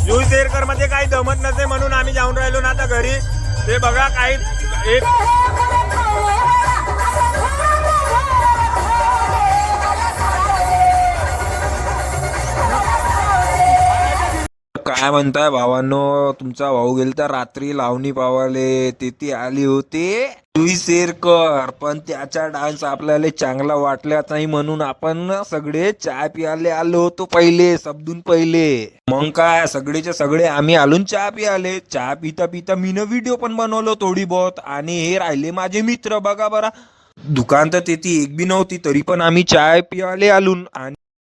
जुई शेरकर मध्ये काही जमत नसे म्हणून आम्ही जाऊन राहिलो ना आता घरी. ते बघा काही एक काय म्हणताय भावांनो, तुमचा भाऊ गेलता रात्री लावणी पावाले, ते आली होते जुई शेरकर, पण त्याचा डान्स आपल्याला चांगला वाटला नाही म्हणून आपण सगळे चहा प्यायला आलो होतो पहिले, सबदून पहिले. मग काय सगळेचे सगळे आम्ही आलून चहा प्यायले. चहा पिता पिता मीनं व्हिडिओ पण बनवलो थोडी बहुत. आणि हे राहिले माझे मित्र, बघा बरा. दुकान तर तेथे एक बी नव्हती तरी पण आम्ही चाय पिवाले आलून.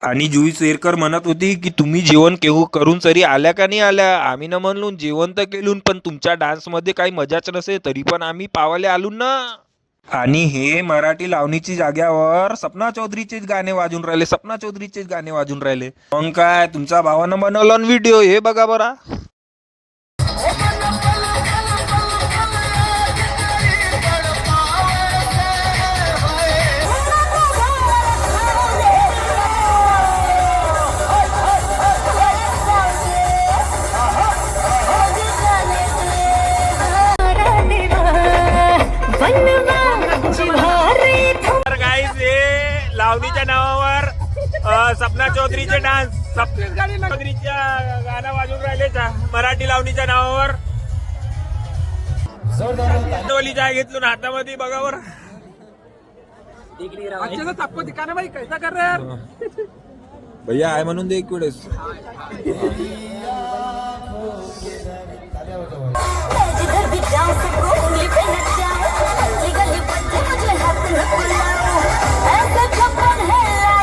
आणि जुई शेरकर म्हणत होती की तुम्ही जेवण करून तरी आल्या का नाही आल्या. आम्ही ना म्हणलो जेवण तर केलून, पण तुमच्या डान्स मध्ये काही मजाच नसे तरी पण आम्ही पावाले आलून ना. आणि हे मराठी लावणीची जाग्यावर सपना चौधरीचेच गाणे वाजून राहिले, सपना चौधरीचेच गाणे वाजून राहिले. मग काय तुमच्या भावानं बनवला व्हिडिओ, हे बघा बरा. लावणीच्या नावावर सपना चौधरीचे डान्स, सपना चौधरीच्या गाणं वाजून राहिले मराठी लावणीच्या नावावर. चाय घेतलो ना हातामध्ये, बघा बरं. कैसा कर रहे यार भैया आहे म्हणून दे एक वेळेस.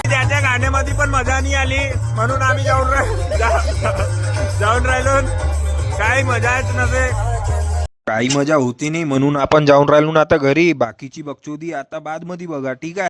त्याच्या गाण्यामध्ये पण मजा नाही आली म्हणून आम्ही जाऊन राहिलो. काही मजाच नसे, काही मजा होती नाही म्हणून आपण जाऊन राहिलो ना आता घरी. बाकीची बकचोदी आता बाद मध्ये बघा, ठीक आहे.